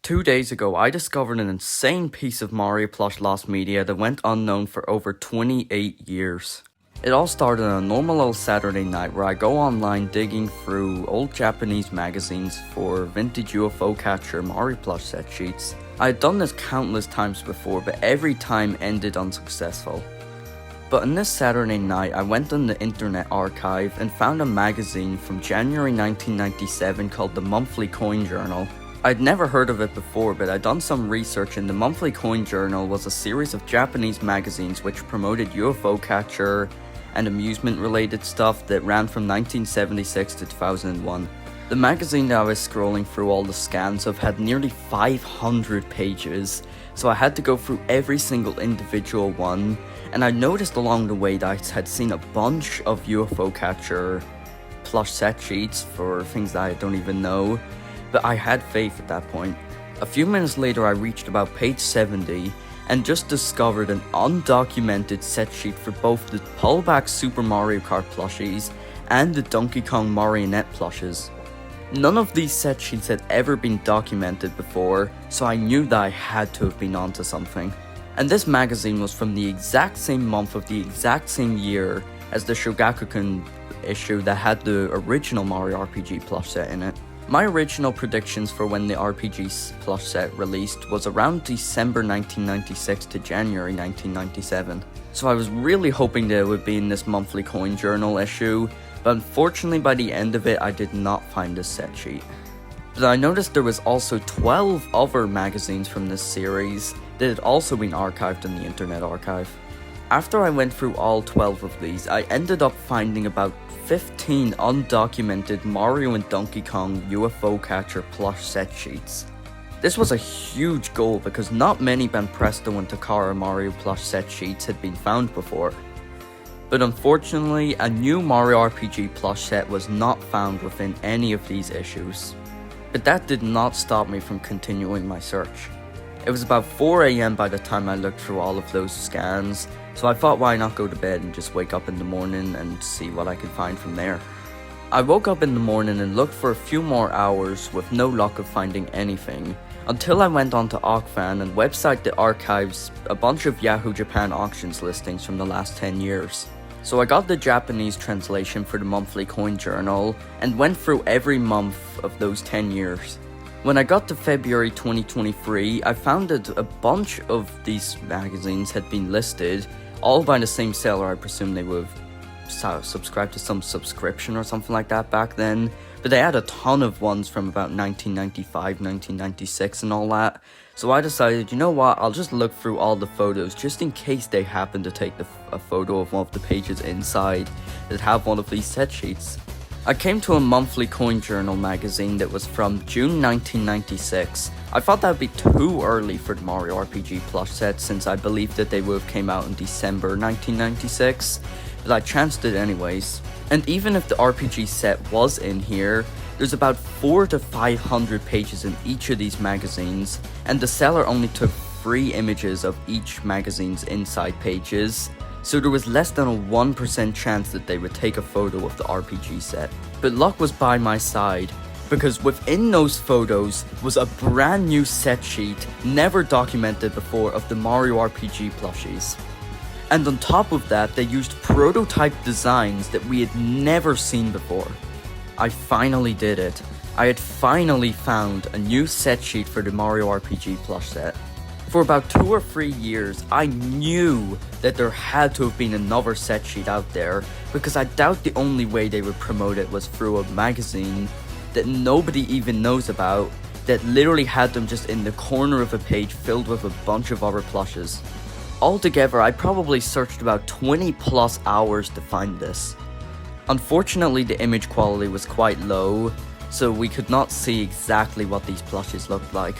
2 days ago, I discovered an insane piece of Mario plush lost media that went unknown for over 28 years. It all started on a normal old Saturday night where I go online digging through old Japanese magazines for vintage UFO Catcher Mario plush set sheets. I had done this countless times before, but every time ended unsuccessful. But on this Saturday night, I went on the Internet Archive and found a magazine from January 1997 called the Monthly Coin Journal. I'd never heard of it before, but I'd done some research, and the Monthly Coin Journal was a series of Japanese magazines which promoted UFO Catcher and amusement related stuff that ran from 1976 to 2001. The magazine that I was scrolling through all the scans of had nearly 500 pages, so I had to go through every single individual one, and I noticed along the way that I had seen a bunch of UFO Catcher plush set sheets for things that I don't even know. But I had faith at that point. A few minutes later, I reached about page 70 and just discovered an undocumented set sheet for both the pullback Super Mario Kart plushies and the Donkey Kong Marionette plushes. None of these set sheets had ever been documented before, so I knew that I had to have been onto something. And this magazine was from the exact same month of the exact same year as the Shogakukan issue that had the original Mario RPG plush set in it. My original predictions for when the RPG plush set released was around December 1996 to January 1997. So I was really hoping that it would be in this Monthly Coin Journal issue, but unfortunately by the end of it I did not find this set sheet. But I noticed there was also 12 other magazines from this series that had also been archived in the Internet Archive. After I went through all 12 of these, I ended up finding about 15 undocumented Mario and Donkey Kong UFO Catcher plush set sheets. This was a huge goal because not many Banpresto and Takara Mario plush set sheets had been found before. But unfortunately, a new Mario RPG plush set was not found within any of these issues. But that did not stop me from continuing my search. It was about 4 AM by the time I looked through all of those scans, so I thought why not go to bed and just wake up in the morning and see what I could find from there. I woke up in the morning and looked for a few more hours with no luck of finding anything, until I went onto Aucfan, and website that archives a bunch of Yahoo Japan Auctions listings from the last 10 years. So I got the Japanese translation for the Monthly Coin Journal and went through every month of those 10 years. When I got to February 2023, I found that a bunch of these magazines had been listed, all by the same seller. I presume they would have subscribed to some subscription or something like that back then, but they had a ton of ones from about 1995, 1996 and all that. So I decided, you know what, I'll just look through all the photos just in case they happen to take a photo of one of the pages inside that have one of these set sheets. I came to a Monthly Coin Journal magazine that was from June 1996. I thought that would be too early for the Mario RPG plush set since I believed that they would have came out in December 1996, but I chanced it anyways. And even if the RPG set was in here, there's about 400 to 500 pages in each of these magazines, and the seller only took 3 images of each magazine's inside pages. So there was less than a 1% chance that they would take a photo of the RPG set. But luck was by my side, because within those photos was a brand new set sheet, never documented before, of the Mario RPG plushies. And on top of that, they used prototype designs that we had never seen before. I finally did it. I had finally found a new set sheet for the Mario RPG plush set. For about 2 or 3 years, I knew that there had to have been another set sheet out there, because I doubt the only way they would promote it was through a magazine that nobody even knows about, that literally had them just in the corner of a page filled with a bunch of other plushes. Altogether, I probably searched about 20 plus hours to find this. Unfortunately, the image quality was quite low, so we could not see exactly what these plushes looked like.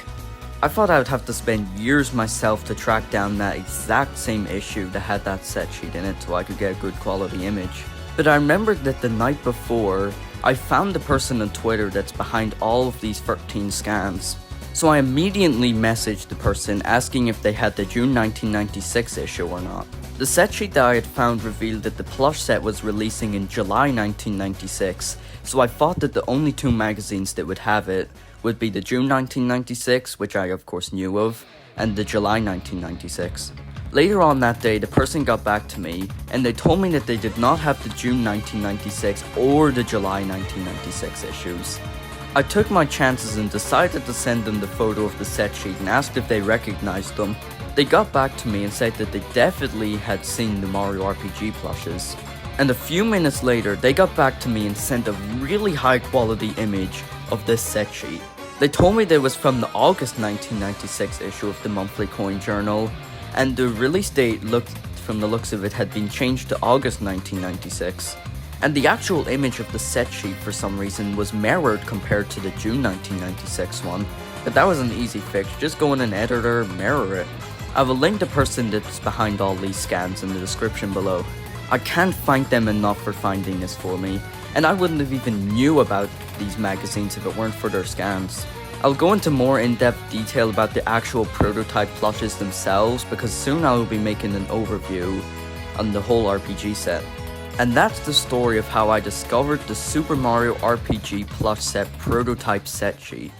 I thought I would have to spend years myself to track down that exact same issue that had that set sheet in it so I could get a good quality image. But I remembered that the night before, I found the person on Twitter that's behind all of these 13 scans. So I immediately messaged the person asking if they had the June 1996 issue or not. The set sheet that I had found revealed that the plush set was releasing in July 1996, so I thought that the only 2 magazines that would have it would be the June 1996, which I of course knew of, and the July 1996. Later on that day, the person got back to me, and they told me that they did not have the June 1996 or the July 1996 issues. I took my chances and decided to send them the photo of the set sheet and asked if they recognized them. They got back to me and said that they definitely had seen the Mario RPG plushes. And a few minutes later, they got back to me and sent a really high quality image of this set sheet. They told me that it was from the August 1996 issue of the Monthly Coin Journal, and the release date from the looks of it had been changed to August 1996. And the actual image of the set sheet for some reason was mirrored compared to the June 1996 one, but that was an easy fix, just go in an editor, mirror it. I will link the person that's behind all these scans in the description below. I can't thank them enough for finding this for me, and I wouldn't have even knew about these magazines if it weren't for their scans. I'll go into more in-depth detail about the actual prototype plushes themselves, because soon I will be making an overview on the whole RPG set. And that's the story of how I discovered the Super Mario RPG plush set prototype set sheet.